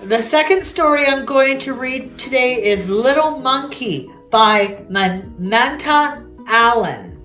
The second story I'm going to read today is Little Monkey by Manta Allen.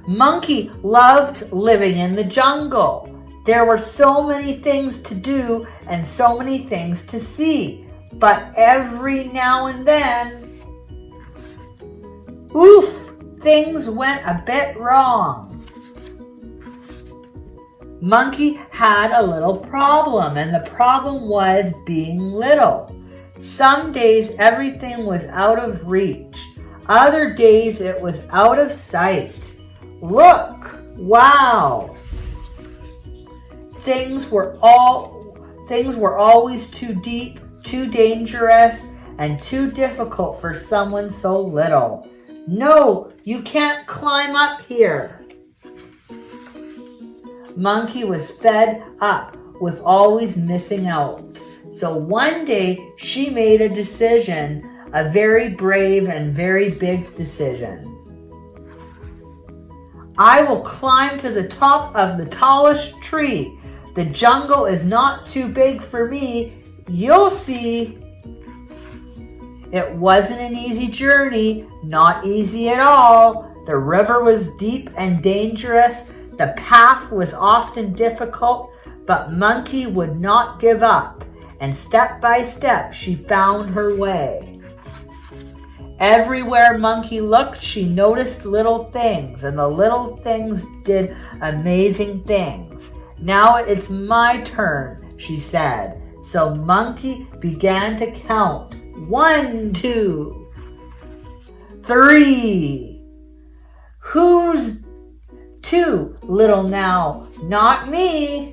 Monkey loved living in the jungle. There were so many things to do and so many things to see. But every now and then, things went a bit wrong. Monkey had a little problem, and the problem was being little. Some days everything was out of reach. Other days it was out of sight. Look! Wow! Things were always too deep, too dangerous, and too difficult for someone so little. No, you can't climb up here. Monkey was fed up with always missing out. So one day she made a decision, a very brave and very big decision. I will climb to the top of the tallest tree. The jungle is not too big for me. You'll see. It wasn't an easy journey, not easy at all. The river was deep and dangerous. The path was often difficult, but Monkey would not give up, and step by step she found her way. Everywhere Monkey looked, she noticed little things, and the little things did amazing things. Now it's my turn, she said. So Monkey began to count. 1, 2, 3. Who's 2, little now? Not me.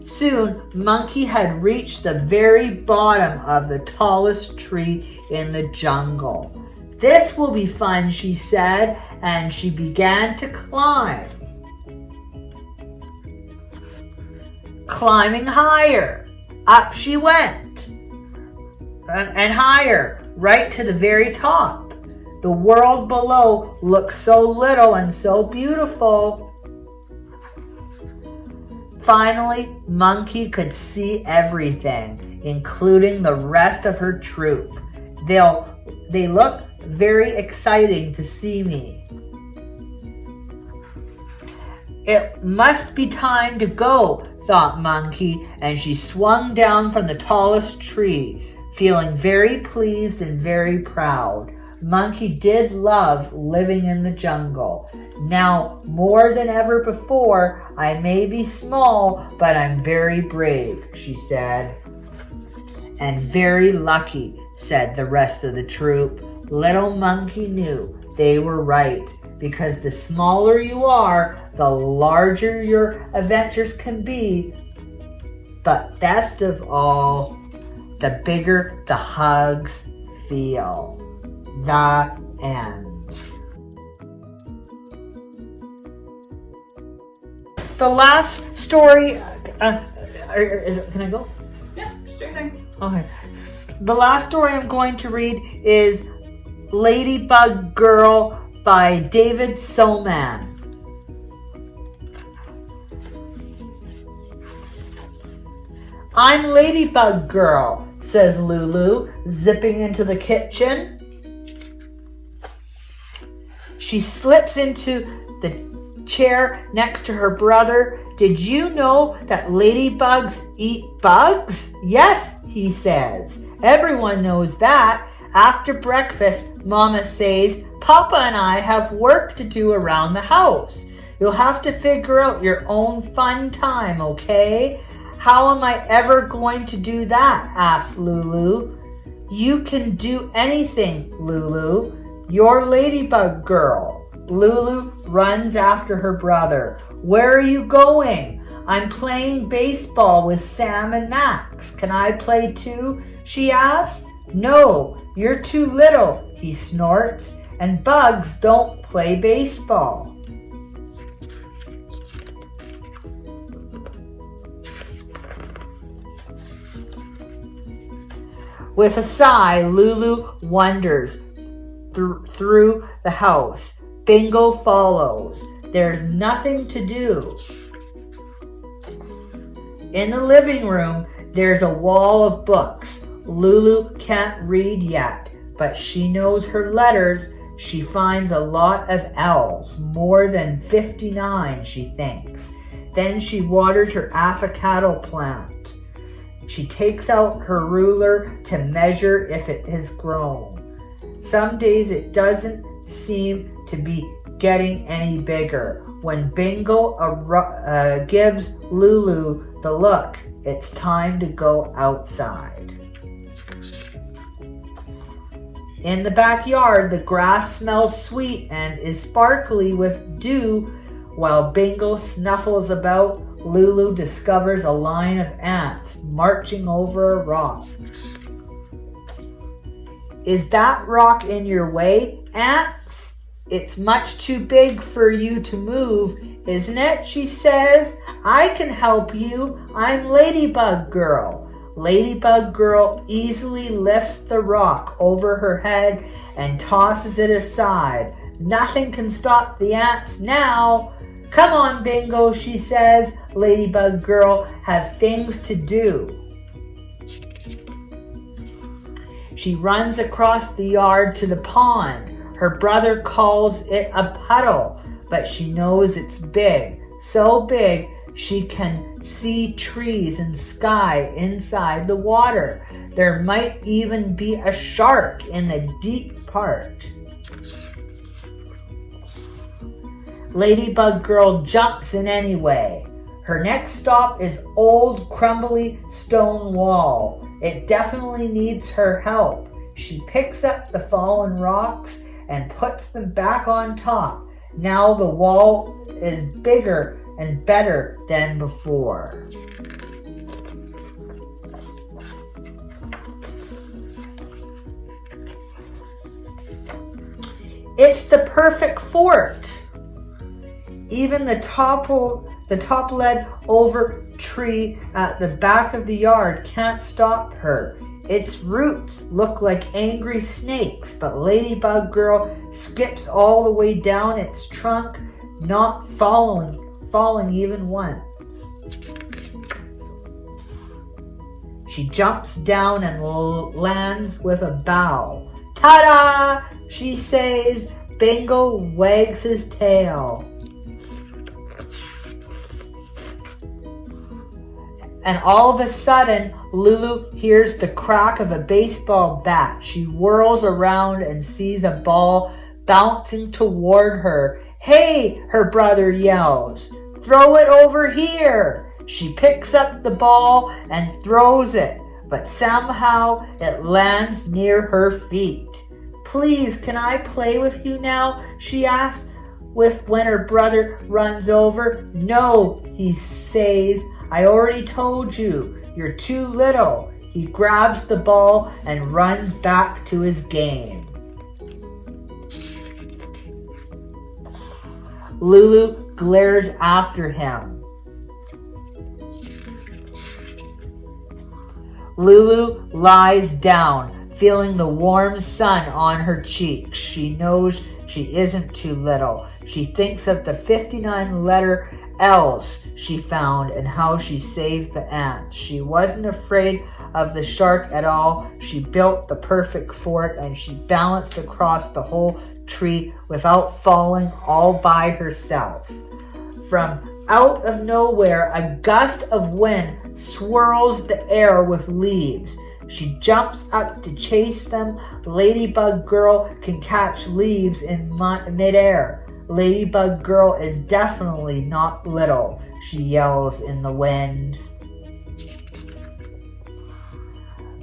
Soon, Monkey had reached the very bottom of the tallest tree in the jungle. This will be fun, she said, and she began to climb. Climbing higher. Up she went. And higher, right to the very top. The world below looked so little and so beautiful. Finally, Monkey could see everything, including the rest of her troop. They look very exciting to see me. It must be time to go, thought Monkey, and she swung down from the tallest tree, feeling very pleased and very proud. Monkey did love living in the jungle. Now, more than ever before, I may be small, but I'm very brave, she said. And very lucky, said the rest of the troop. Little Monkey knew they were right, because the smaller you are, the larger your adventures can be. But best of all, the bigger the hugs feel. The end. The last story, can I go? Yeah, sure thing. Okay. The last story I'm going to read is Ladybug Girl by David Soman. I'm Ladybug Girl, says Lulu, zipping into the kitchen. She slips into the chair next to her brother. Did you know that ladybugs eat bugs? Yes, he says. Everyone knows that. After breakfast, Mama says, Papa and I have work to do around the house. You'll have to figure out your own fun time, okay? How am I ever going to do that? Asked Lulu. You can do anything, Lulu. You're Ladybug Girl. Lulu runs after her brother. Where are you going? I'm playing baseball with Sam and Max. Can I play too? She asked. No, you're too little, he snorts, and bugs don't play baseball. With a sigh, Lulu wanders through the house. Bingo follows. There's nothing to do. In the living room, there's a wall of books. Lulu can't read yet, but she knows her letters. She finds a lot of L's, more than 59, she thinks. Then she waters her avocado plant. She takes out her ruler to measure if it has grown. Some days it doesn't seem to be getting any bigger. When Bingo gives Lulu the look, it's time to go outside. In the backyard, the grass smells sweet and is sparkly with dew. While Bingo snuffles about, Lulu discovers a line of ants marching over a rock. Is that rock in your way, ants? It's much too big for you to move, isn't it? She says. I can help you. I'm Ladybug Girl. Ladybug Girl easily lifts the rock over her head and tosses it aside. Nothing can stop the ants now. Come on, Bingo, she says. Ladybug Girl has things to do. She runs across the yard to the pond. Her brother calls it a puddle, but she knows it's big. So big she can see trees and sky inside the water. There might even be a shark in the deep part. Ladybug Girl jumps in anyway. Her next stop is old crumbly stone wall. It definitely needs her help. She picks up the fallen rocks and puts them back on top. Now the wall is bigger and better than before. It's the perfect fort. Even the top-led over tree at the back of the yard can't stop her. Its roots look like angry snakes, but Ladybug Girl skips all the way down its trunk, not falling even once. She jumps down and lands with a bow. Ta-da! She says. Bingo wags his tail. And all of a sudden, Lulu hears the crack of a baseball bat. She whirls around and sees a ball bouncing toward her. Hey, her brother yells. Throw it over here. She picks up the ball and throws it, but somehow it lands near her feet. Please, can I play with you now? She asks when her brother runs over. No, he says. I already told you, you're too little. He grabs the ball and runs back to his game. Lulu glares after him. Lulu lies down, feeling the warm sun on her cheeks. She knows she isn't too little. She thinks of the 59 letter L's she found and how she saved the ants. She wasn't afraid of the shark at all. She built the perfect fort and she balanced across the whole tree without falling all by herself. From out of nowhere, a gust of wind swirls the air with leaves. She jumps up to chase them. Ladybug Girl can catch leaves in midair. Ladybug Girl is definitely not little, she yells in the wind.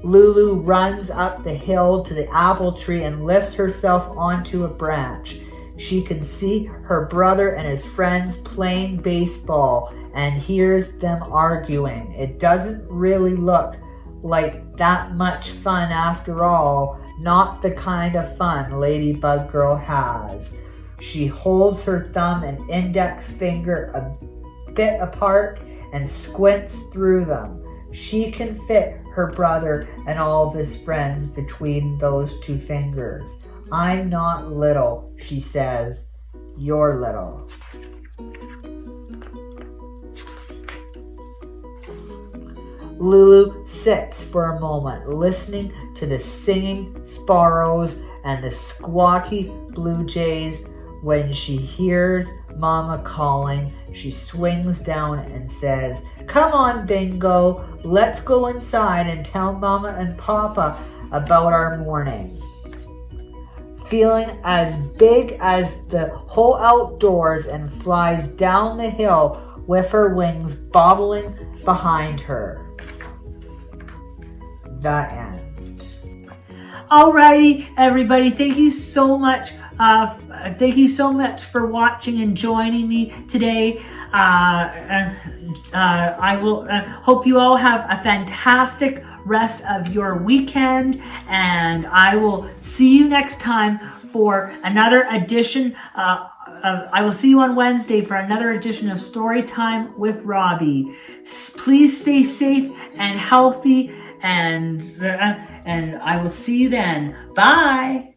Lulu runs up the hill to the apple tree and lifts herself onto a branch. She can see her brother and his friends playing baseball and hears them arguing. It doesn't really look like that much fun after all, not the kind of fun Ladybug Girl has. She holds her thumb and index finger a bit apart and squints through them. She can fit her brother and all of his friends between those two fingers. I'm not little, she says. You're little. Lulu sits for a moment, listening to the singing sparrows and the squawky blue jays. When she hears Mama calling, she swings down and says, "Come on, Bingo, let's go inside and tell Mama and Papa about our morning." Feeling as big as the whole outdoors, and flies down the hill with her wings bobbling behind her. The end. Alrighty, everybody, thank you so much. Thank you so much for watching and joining me today. I will hope you all have a fantastic rest of your weekend, and I will see you next time for another edition. I will see you on Wednesday for another edition of Storytime with Robbie. Please stay safe and healthy, and I will see you then. Bye.